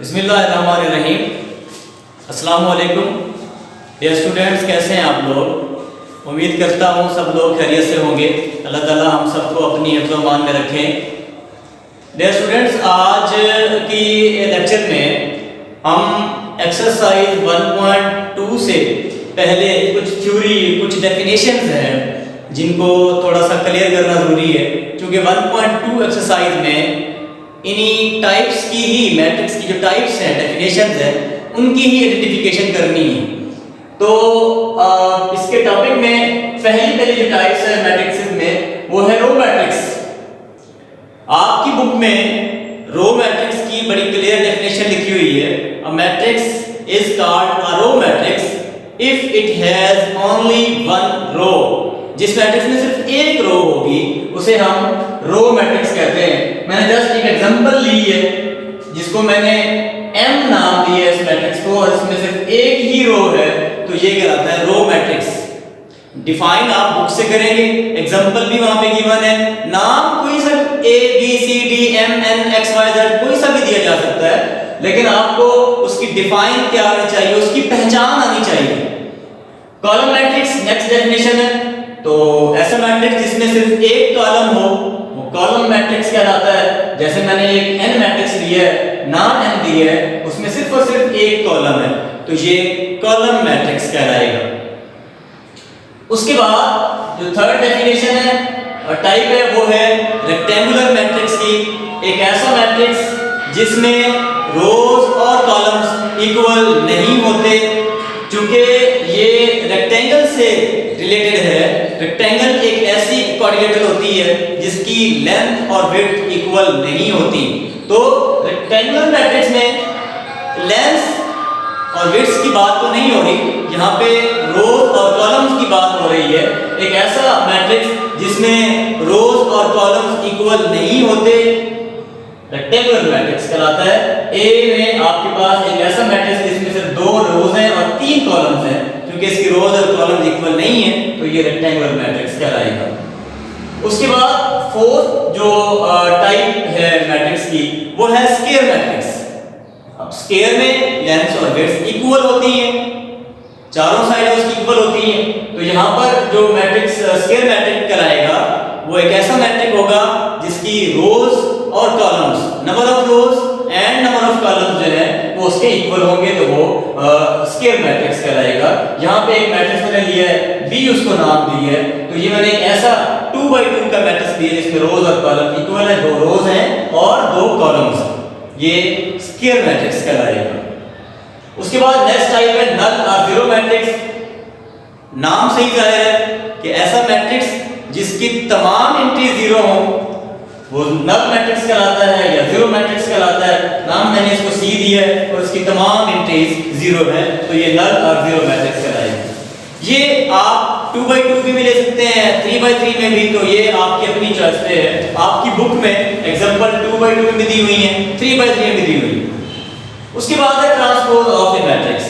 बिस्मिल्लाहिर्रहमानिर्रहीम। अस्सलाम वालेकुम डियर स्टूडेंट्स, कैसे हैं आप लोग? उम्मीद करता हूँ सब लोग खैरियत से होंगे। अल्लाह ताला हम सबको अपनी हिफ्ज़ व अमान में रखें। डियर स्टूडेंट्स, आज की लेक्चर में हम एक्सरसाइज 1.2 से पहले कुछ थ्योरी, कुछ डेफिनेशंस हैं जिनको थोड़ा सा क्लियर करना ज़रूरी है, क्योंकि 1.2 एक्सरसाइज में इन्हीं टाइप्स की ही, मैट्रिक्स की जो टाइप्स हैं, डेफिनेशंस हैं, उनकी ही आइडेंटिफिकेशन करनी है। तो इसके टॉपिक में पहली जो टाइप्स है मैट्रिक्स में, वो है रो मैट्रिक्स। आपकी बुक में रो मैट्रिक्स की बड़ी क्लियर डेफिनेशन लिखी हुई है। A matrix is called a row matrix if it has only one row. जिस मैट्रिक्स में सिर्फ एक रो होगी उसे हम रो मैट्रिक्स कहते हैं। मैंने जस्ट एक एग्जांपल ली है जिसको मैंने M नाम दिया है इस मैट्रिक्स को, और इसमें सिर्फ एक ही रो है, तो ये कहलाता है रो मैट्रिक्स। डिफाइन आप बुक से करेंगे, एग्जांपल भी वहां पे गिवन है, नाम कोई सा A B C D M N X Y Z कोई सा भी दिया जा सकता है, लेकिन आपको उसकी डिफाइन क्या आनी चाहिए, उसकी पहचान आनी चाहिए। कॉलम मैट्रिक्स नेक्स्ट डेफिनेशन है। तो ऐसा मैट्रिक्स जिसमें सिर्फ एक कॉलम हो वो कॉलम मैट्रिक्स कहलाता है। जैसे मैंने एक n मैट्रिक्स लिया है, नाम n दिया है, उसमें सिर्फ और सिर्फ एक कॉलम है, तो ये कॉलम मैट्रिक्स कहलाएगा। उसके बाद जो थर्ड डेफिनेशन है और टाइप है, वो है रेक्टेंगुलर मैट्रिक्स की। एक ऐसा मैट्रिक्स जिसमें रोज और कॉलम्स इक्वल नहीं होते। चूंकि ये रेक्टेंगल से रिलेटेड है, रेक्टेंगल एक ऐसी कोऑर्डिनेटर होती है जिसकी लेंथ और विड्थ इक्वल नहीं होती। तो रेक्टेंगुलर मैट्रिक्स में लेंथ और विड्थ की बात तो नहीं हो रही, यहाँ पे रोज और कॉलम्स की बात हो रही है। एक ऐसा मैट्रिक्स जिसमें रोज और कॉलम्स इक्वल नहीं होते रेक्टेंगुलर मैट्रिक्स कहलाता है। ए में आपके पास एक ऐसा मैट्रिक्स जिसमें सिर्फ दो रोज हैं और तीन कॉलम्स हैं, क्योंकि इसकी रोज और कॉलम्स इक्वल नहीं है, तो ये रेक्टेंगुलर मैट्रिक्स कहलाएगा। उसके बाद फोर्थ जो टाइप है मैट्रिक्स की, वो है स्क्वायर मैट्रिक्स। अब स्क्वायर में लेंथ और विड्थ इक्वल होती है, चारों साइडें उसकी इक्वल होती हैं, तो यहाँ पर जो मैट्रिक्स स्क्वायर मैट्रिक्स कहलाएगा वो एक ऐसा मैट्रिक्स होगा जिसकी रोज और columns, number of rose and number of columns जो है वो उसके इक्वल होंगे, तो वो स्क्वायर मैट्रिक्स कहलाएगा। यहाँ पे एक मैट्रिक्स मैंने लिया है, बी उसको नाम दी है, तो ये मैंने एक ऐसा 2x2 का मैट्रिक्स दिया जिसमें रोज और कॉलम इक्वल है, दो रोज हैं और दो कॉलम्स, ये स्क्वायर मैट्रिक्स कहलाएगा। उसके बाद नेक्स्ट टाइप है नल और जीरो मैट्रिक्स। नाम से ही जाहिर है कि ऐसा मैट्रिक्स जिसकी तमाम एंट्री जीरो हो वो नल मैट्रिक्स कहलाता है या जीरो मैट्रिक्स कहलाता है। नाम मैंने इसको सी दिया है और इसकी तमाम एंट्रीज जीरो है, तो ये नल और जीरो मैट्रिक्स कहलाएगा। ये आप 2x2 भी ले सकते हैं, 3x3 में भी, तो ये आपकी अपनी चॉइस पे है। आपकी बुक में एग्जांपल 2x2 में भी दी हुई है, 3x3 में भी दी हुई है। उसके बाद है ट्रांसपोज ऑफ ए मैट्रिक्स।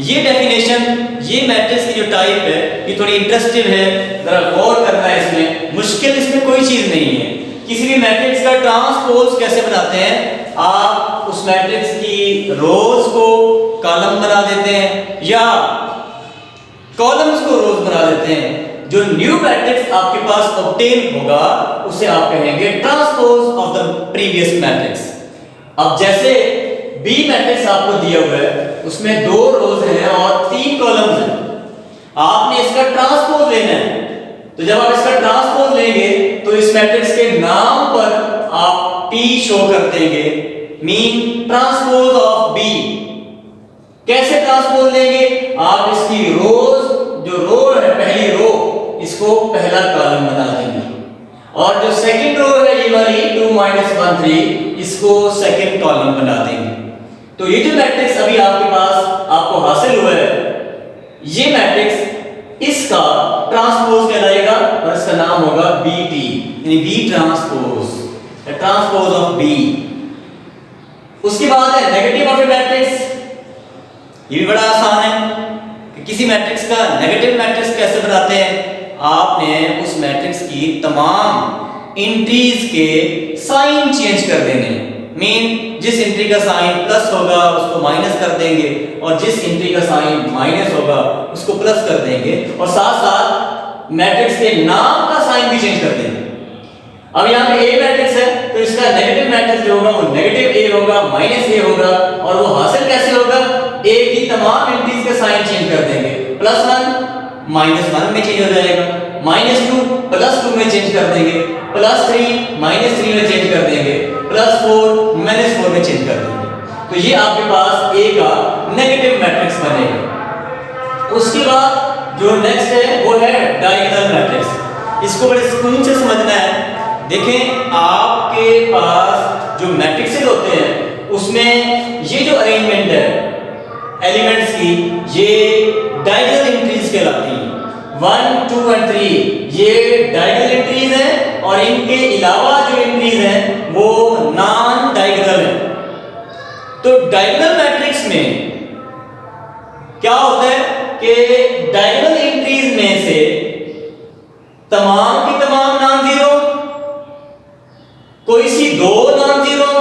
ये डेफिनेशन, ये मैट्रिक्स की जो टाइप है, ये थोड़ी इंटरेस्टिंग है, जरा गौर करना है इसमें। मुश्किल इसमें कोई चीज नहीं है। किसी भी मैट्रिक्स का ट्रांसपोज कैसे बनाते हैं, आप उस मैट्रिक्स की रोज को कॉलम बना देते हैं या कॉलम्स को रोज बना देते हैं। जो न्यू मैट्रिक्स आपके पास ऑब्टेन होगा उसे आप कहेंगे transpose of the previous matrix. अब जैसे बी मैट्रिक्स आपको दिया हुआ है, उसमें दो रोज हैं और तीन कॉलम्स हैं, आपने इसका ट्रांसपोज लेना है। तो जब आप इसका ट्रांसपोज लेंगे तो इस मैट्रिक्स के नाम पर आप P शो कर देंगे, मीन ट्रांसपोज ऑफ B। कैसे ट्रांसपोज लेंगे, आप इसकी रोज, जो रो है पहली रो, इसको पहला कॉलम बना देंगे, और जो सेकंड रो है ये वाली 2 - 1 3, इसको सेकंड कॉलम बना देंगे। तो ये जो मैट्रिक्स अभी आपके पास आपको हासिल हुआ है, ये मैट्रिक्स इसका ट्रांसपोज कहलाएगा और इसका नाम होगा BT, यानी B transpose, transpose of B। उसके बाद है नेगेटिव ऑफ ए मैट्रिक्स। ये भी बड़ा आसान है कि किसी मैट्रिक्स का नेगेटिव मैट्रिक्स कैसे बनाते हैं। आपने उस मैट्रिक्स की तमाम एंट्रीज के साइन चेंज कर देने। मीन जिस एंट्री का साइन प्लस होगा उसको माइनस कर देंगे और जिस एंट्री का साइन माइनस होगा उसको प्लस कर देंगे और साथ साथ मैट्रिक्स के नाम का साइन भी चेंज कर देंगे। अब यहाँ पे ए मैट्रिक्स है तो इसका नेगेटिव मैट्रिक्स जो होगा वो नेगेटिव ए होगा, माइनस ए होगा और वो हासिल कैसे होगा, ए की तमाम एंट्रीज के साइन चेंज कर देंगे। +1 -1 में चेंज हो जाएगा, -2 +2 में चेंज कर देंगे, +3 -3 में चेंज कर देंगे, +4 -4 में चेंज कर देंगे। तो ये आपके पास ए का नेगेटिव मैट्रिक्स बनेगा। उसके बाद जो नेक्स्ट है वो है डायगोनल मैट्रिक्स। इसको बड़े सुकून से समझना है। देखें आपके पास जो मैट्रिक्सेस होते हैं उसमें ये जो अरेंजमेंट है एलिमेंट्स की, ये डायगोनल एंट्रीज कहलाती हैं। 1 2 और 3 ये डायगोनल एंट्रीज हैं और इनके अलावा जो एंट्रीज हैं वो नॉन डायगोनल हैं। तो डायगोनल मैट्रिक्स में क्या होता है कि डायगोनल एंट्रीज में से तमाम की तमाम नॉन जीरो, कोई सी दो नॉन जीरो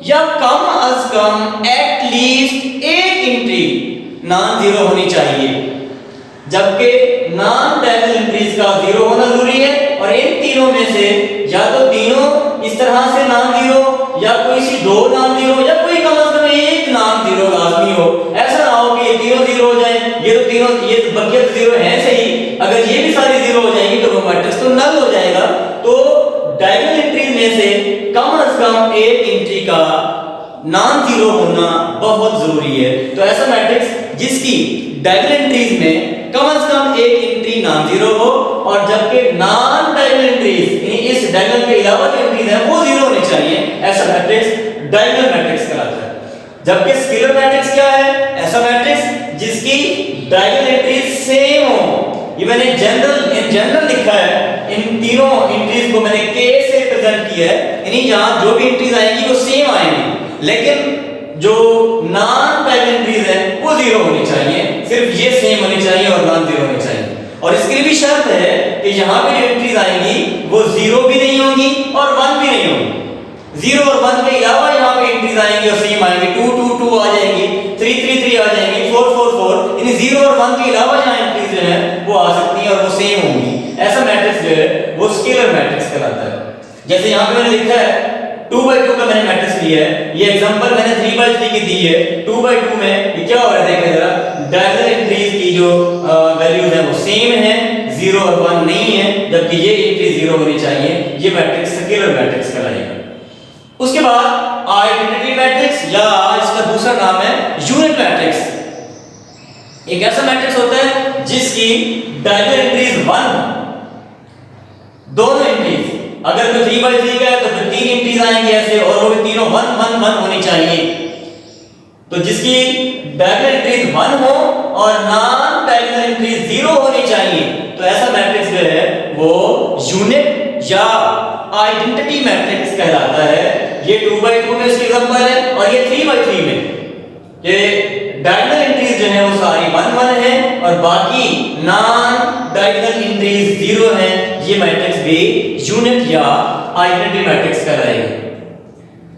या कम अज कम एटलीस्ट एक एंट्री नॉन जीरो होनी चाहिए, जबकि नॉन डायगोनल एंट्रीज का जीरो होना जरूरी है। और इन तीनों में से या तो तीनों इस तरह से नॉन जीरो या कोई सी दो नॉन जीरो या कोई कम अज कम एक नॉन जीरो लाजमी हो। ऐसा ना हो कि ये तीनों जीरो हो जाए, ये तो तीनों ये बकिया जीरो है सही, अगर ये भी सारी जीरो हो जाएंगी तो वो मैट्रिक्स तो नल हो जाएगा। तो डायगोनल एंट्रीज में से कम अज कम एक एंट्री का नॉन जीरो होना बहुत जरूरी है। तो ऐसा मैट्रिक्स जिसकी डायगोनल एंट्रीज में कम अज कम एक एंट्री नॉन जीरो हो और जबकि नॉन डायगोनल एंट्रीज इस डायगोनल के अलावा जो एंट्रीज हैं वो जीरो होनी चाहिए, ऐसा मैट्रिक्स डायगोनल मैट्रिक्स कहलाता है। जबकि स्केलर मैट्रिक्स क्या है, ऐसा मैट्रिक्स जिसकी डायगोनल एंट्रीज सेम हो। ये मैंने जनरल लिखा है, इन तीनों एंट्रीज को मैंने के से रिप्रेजेंट किया है, यानी जहां जो भी एंट्रीज आएंगी वो सेम आएंगी, लेकिन जो नॉन डायगोनल एंट्रीज है वो जीरो होनी चाहिए, सिर्फ ये सेम होनी चाहिए और नॉन जीरो होनी चाहिए। और इसके लिए भी शर्त है कि यहां पे जो एंट्रीज आएंगी वो जीरो भी नहीं होंगी और 1 भी नहीं होंगी। 0 और 1 के अलावा यहां पे एंट्रीज आएंगी और सेम आएंगी, 2 2 2 आ जाएंगी, 3 3 3 आ जाएंगी, 4 4 4, यानी 0 और 1 के अलावा यहां एंट्रीज जो है वो आ सकती हैं और वो सेम होंगी। ऐसा मैट्रिक्स जो है वो स्केलर मैट्रिक्स कहलाता है। जैसे यहां पे मैंने लिखा है 2/2 का मैंने मैट्रिक्स लिया है, ये एग्जांपल मैंने 3/3 की दी है। 2/2 में ये क्या हो रहा है देखें जरा, डायगोनल एंट्रीज की जो वैल्यूज है वो सेम है, 0 और 1 नहीं है, जबकि ये एंट्री 0 होनी चाहिए। ये मैट्रिक्स स्केलर मैट्रिक्स कहलाएगा। उसके बाद आइडेंटिटी मैट्रिक्स या इसका दूसरा नाम है यूनिट मैट्रिक्स। एक ऐसा मैट्रिक्स होता है जिसकी डायगोनल एंट्रीज 1 हो, दोनों एंट्रीज, अगर कोई 3/3 का है तो फिर 3 एंट्रीज आएंगी ऐसे और वो भी तीनों 1 1 1 होनी चाहिए। तो जिसकी डायगोनल एंट्रीज 1 हो और नॉन डायगोनल एंट्रीज 0 होनी चाहिए, तो ऐसा मैट्रिक्स जो है वो यूनिट या आइडेंटिटी मैट्रिक्स कहलाता है। ये 2/2 में इसकी एग्जांपल है और ये 3/3 में ये डायगोनल एंट्रीज जो है वो सारी 1 1 है और बाकी नॉन डायगोनल एंट्रीज 0 है। ये मैट्रिक्स भी यूनिट या आइडेंटिटी मैट्रिक्स कहलाएगा।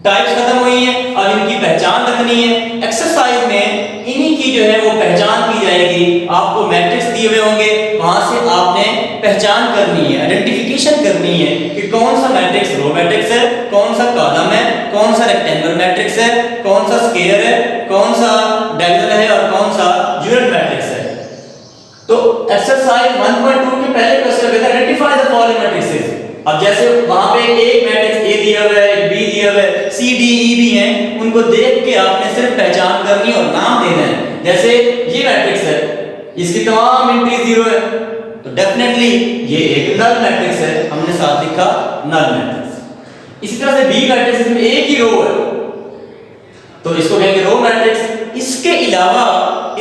टाइप्स खत्म हुई है, अब इनकी पहचान रखनी है। एक्सरसाइज में इन्हीं की जो है वो पहचान की जाएगी। आपको मैट्रिक्स दिए हुए होंगे, वहां से आपने पहचान करनी है, आइडेंटिफिकेशन करनी है कि कौन सा मैट्रिक्स रो मैट्रिक्स है, कौन सा कॉलम है, कौन सा रेक्टेंगुलर मैट्रिक्स है, कौन सा स्क्वायर है, कौन सा डायगोनल है और कौन सा यूनिट मैट्रिक्स है। तो एक्सरसाइज 1.2 के पहले क्वेश्चन में आइडेंटिफाई द फॉलोइंग मैट्रिसेस। अब जैसे वहां पे एक मैट्रिक्स ए दिया हुआ है, एक बी दिया हुआ है, सी डी ई भी हैं, उनको देख के आपने सिर्फ पहचान करनी और नाम देना है। जैसे ये मैट्रिक्स है, इसकी तमाम एंट्री 0 है, तो डेफिनेटली ये एक नल मैट्रिक्स है, हमने साथ लिखा नल मैट्रिक्स। इसी तरह से बी मैट्रिक्स में एक ही रो है, तो इसको कहेंगे रो मैट्रिक्स। इसके अलावा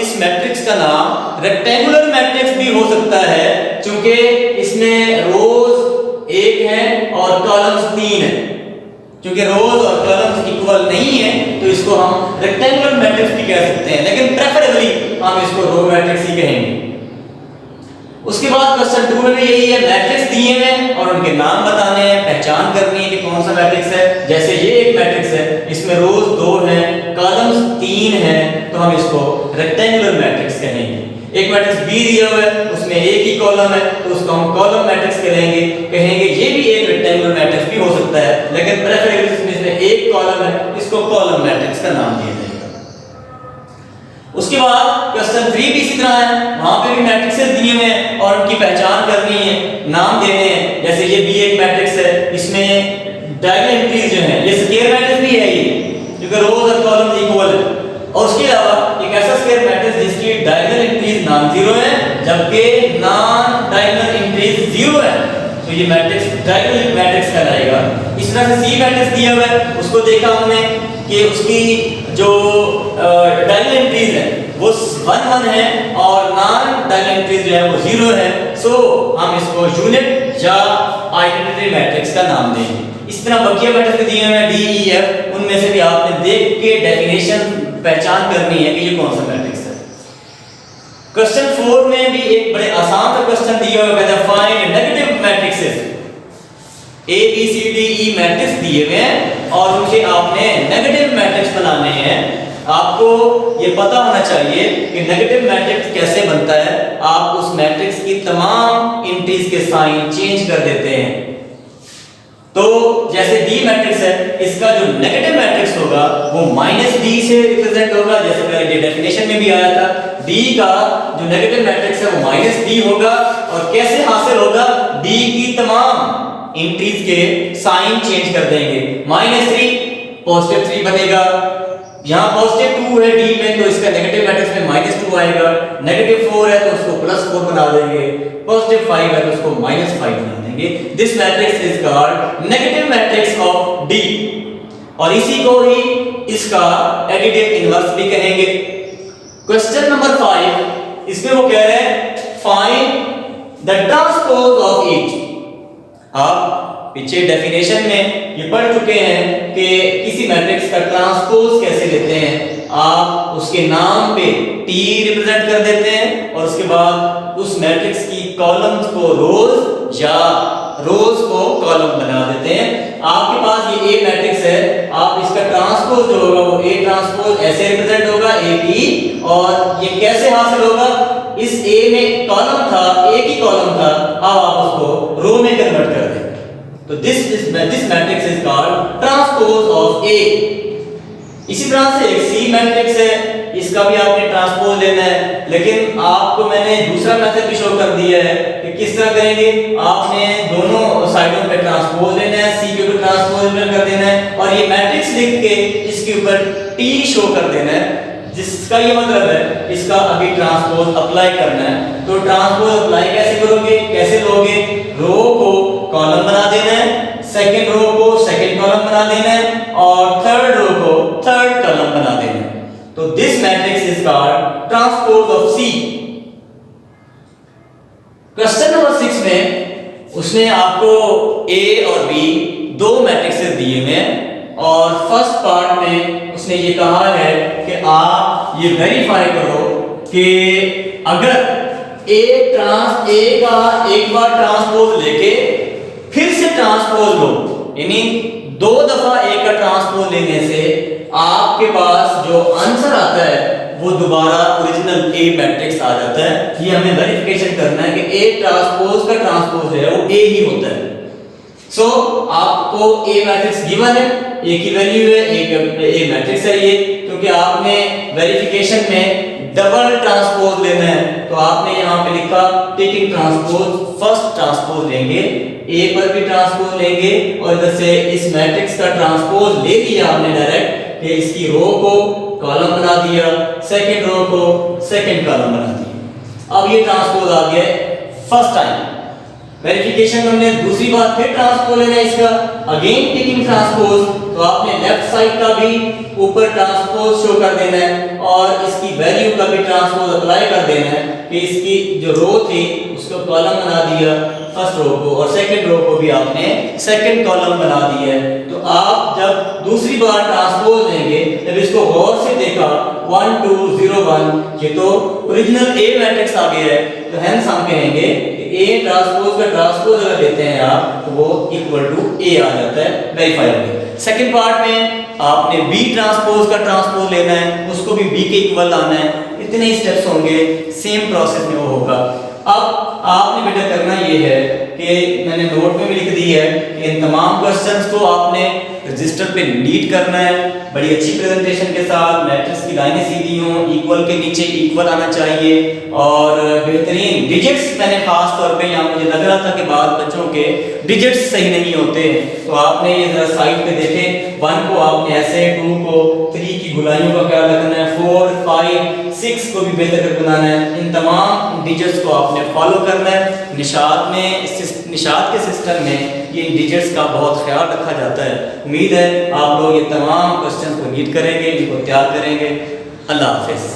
इस मैट्रिक्स का नाम रेक्टेंगुलर मैट्रिक्स भी हो सकता है, क्योंकि इसमें रोज 1 है और कॉलम्स 3 है। क्योंकि रोज और कॉलम्स इक्वल नहीं है तो इसको हम रेक्टेंगुलर मैट्रिक्स भी कह सकते हैं, लेकिन प्रेफरेबली हम इसको रो मैट्रिक्स ही कहेंगे। उसके बाद क्वेश्चन 2 में भी यही है, मैट्रिक्स दिए हैं और उनके नाम बताने हैं, पहचान करनी है कि कौन सा मैट्रिक्स है। जैसे ये एक मैट्रिक्स है, इसमें रोज 2 हैं, कॉलम्स 3 हैं, तो हम इसको रेक्टेंगुलर मैट्रिक्स कहेंगे। एक मैट्रिक्स बी दिया हुआ है, उसमें एक ही कॉलम है, तो उसको हम कॉलम मैट्रिक्स कहेंगे। ये भी एक रेक्टेंगुलर मैट्रिक्स भी हो सकता है, लेकिन प्रेफरेबली इसमें एक कॉलम है, इसको कॉलम मैट्रिक्स का नाम दिया जाएगा। उसके बाद क्वेश्चन 3 भी इसी तरह है, वहां पे भी मैट्रिक्सेस दिए हुए हैं और उनकी पहचान करनी है, नाम देने हैं। जैसे ये भी एक मैट्रिक्स है, इसमें डायगोनल एंट्रीज जो है, ये स्क्वायर मैट्रिक्स भी है, ये क्योंकि रोज और कॉलम्स इक्वल है। और उसके अलावा एक ऐसा स्क्वायर मैट्रिक्स जिसकी डायगोनल एंट्रीज नॉन जीरो है, जबकि नॉन डायगोनल एंट्रीज जीरो है, तो ये मैट्रिक्स डायगोनल मैट्रिक्स कहलाएगा। इस तरह से सी मैट्रिक्स दिया हुआ है, उसको देखा हमने कि उसकी जो डायगोनल एंट्रीज है वो 1 1 है और नॉन डायगोनल एंट्रीज जो है वो 0 है। सो हम इसको यूनिट या आइडेंटिटी मैट्रिक्स का नाम देंगे। इस तरह बकिया मैट्रिक्स दिए हुए हैं डी ई एफ, उनमें से भी आपने देख के डेफिनेशन पहचान करनी है कि ये कौन सा मैट्रिक्स है। क्वेश्चन 4 में भी एक बड़े आसान सा क्वेश्चन दिया हुआ है, find negative matrices. A B C D E matrix दिए हुए हैं और उनके आपने नेगेटिव मैट्रिक्स बनाने हैं। आपको ये पता होना चाहिए कि नेगेटिव मैट्रिक्स कैसे बनता है। आप उस मैट्रिक्स की तमाम एंट्रीज के साइन चेंज कर देते हैं। तो जैसे डी मैट्रिक्स है, इसका जो नेगेटिव मैट्रिक्स होगा वो -d से रिप्रेजेंट होगा, जैसे पहले डेफिनेशन में भी आया था। d का जो नेगेटिव मैट्रिक्स है वो -d होगा। और कैसे हासिल होगा, d की तमाम एंट्रीज के साइन चेंज कर देंगे। -3 पॉजिटिव 3 बनेगा, यहाँ पॉजिटिव 2 है d में, तो इसका नेगेटिव मैट्रिक्स में -2 आएगा। नेगेटिव 4 है तो उसको +4 बना देंगे, पॉजिटिव 5 है तो उसको -5 बना देंगे। This matrix is called negative matrix of d, और इसी को ही इसका एडिटिव इनवर्स भी कहेंगे। क्वेश्चन नंबर 5, इसमें वो कह रहे हैं find the transpose of each. आप पीछे डेफिनेशन में ये पढ़ चुके हैं कि किसी मैट्रिक्स का ट्रांसपोज कैसे लेते हैं। आप उसके नाम पे t रिप्रेजेंट कर देते हैं और उसके बाद उस मैट्रिक्स की कॉलम्स को रोज या रोज को कॉलम बना देते हैं। आपके पास ये A मैट्रिक्स है, आप इसका ट्रांसपोज जो होगा वो A ट्रांसपोज ऐसे रिप्रेजेंट होगा AP, और ये कैसे हासिल होगा, इस A में कॉलम था, एक ही कॉलम था, अब आप उसको रो में कन्वर्ट कर देंगे। तो this matrix is called transpose of A। इसी तरह से एक C मैट्रिक्स है, इसका भी आपने ट्रांसपोज लेना है, लेकिन आपको मैंने दूसरा मेथड भी शो कर दिया है कि किस तरह करेंगे। आपने दोनों साइडों पे ट्रांसपोज लेना है, C के ऊपर ट्रांसपोज कर देना है और ये मैट्रिक्स लिख के इसके ऊपर T शो कर देना है, जिसका ये मतलब है इसका अभी ट्रांसपोज अप्लाई करना है। तो ट्रांसपोज अप्लाई कैसे करोगे, कैसे लोगे, रो को कॉलम बना देना है, सेकंड रो को सेकंड कॉलम बना देना है और थर्ड रो को थर्ड कॉलम बना देना है। तो this matrix is called transpose of C। Question number 6 में उसने आपको A और B दो मैट्रिक्सेस दिए हुए हैं और फर्स्ट पार्ट में उसने ये कहा है कि आप ये वेरीफाई करो कि अगर A का एक बार ट्रांसपोज लेके फिर से ट्रांसपोज लो, यानी 2 दफा A का ट्रांसपोज लेने से आपके पास जो आंसर आता है वो दोबारा ओरिजिनल A मैट्रिक्स आ जाता है। ये हमें वेरिफिकेशन करना है कि A ट्रांसपोज का ट्रांसपोज है वो A ही होता है। सो आपको A मैट्रिक्स गिवन है, A की वैल्यू है, A मैट्रिक्स है ये, क्योंकि आपने वेरिफिकेशन में डबल ट्रांसपोज लेना है। तो आपने यहाँ पे लिखा टेकिंग ट्रांसपोज, फर्स्ट ट्रांसपोज लेंगे, A पर भी ट्रांसपोज लेंगे और इधर से इस मैट्रिक्स का ट्रांसपोज ले लिया हमने डायरेक्ट कि इसकी रो को कॉलम बना दिया, सेकंड रो को सेकंड कॉलम बना दिया। अब ये ट्रांसपोज आ गया फर्स्ट टाइम। वेरिफिकेशन हमने दूसरी बार फिर ट्रांसपोज लेना है इसका, अगेन टेकिंग ट्रांसपोज, तो आपने लेफ्ट साइड का भी ऊपर ट्रांसपोज शो कर देना है और इसकी वैल्यू का भी ट्रांसपोज अप्लाई कर देना है कि इसकी जो रो थी उसको कॉलम बना दिया फर्स्ट रो को और सेकंड रो को भी आपने सेकंड कॉलम बना दिया है। तो आप जब दूसरी बार ट्रांसपोज लेंगे, जब इसको गौर से देखा 1 2 0 1, ये तो ओरिजिनल ए मैट्रिक्स आ गया है, तो हेंस हम कहेंगे कि ए ट्रांसपोज का ट्रांसपोज अगर लेते हैं आप तो वो इक्वल टू ए आ जाता है, वेरीफाई हो गया। सेकंड पार्ट में आपने बी ट्रांसपोज का ट्रांसपोज लेना है, उसको भी बी के इक्वल लाना है, इतने ही स्टेप्स होंगे, सेम प्रोसेस में वो होगा। अब आपने बेटा करना ये है कि मैंने नोट में भी लिख दी है कि इन तमाम क्वेश्चंस को आपने रजिस्टर पे नीट करना है, बड़ी अच्छी प्रेजेंटेशन के साथ, मैट्रिक्स की लाइनें सीधी हों, इक्वल के नीचे इक्वल आना चाहिए, और बेहतरीन डिजिट्स, मैंने खास तौर पे यहाँ मुझे लग रहा था कि बाद बच्चों के डिजिट्स सही नहीं होते, तो आपने ये जरा साइड पे देखें, 1 को आपने ऐसे, 2 को 3 की गुलाइयों का ख्याल रखना है, 4 5 6 को भी बेहतर बनाना है, इन तमाम डिजिट्स को आपने फॉलो करना है। निशात में, निशात के सिस्टम में ये डिजिट्स का बहुत ख्याल रखा जाता है। उम्मीद है आप लोग ये तमाम क्वेश्चन को नीट करेंगे, इनको तैयार करेंगे। अल्लाह हाफिज़।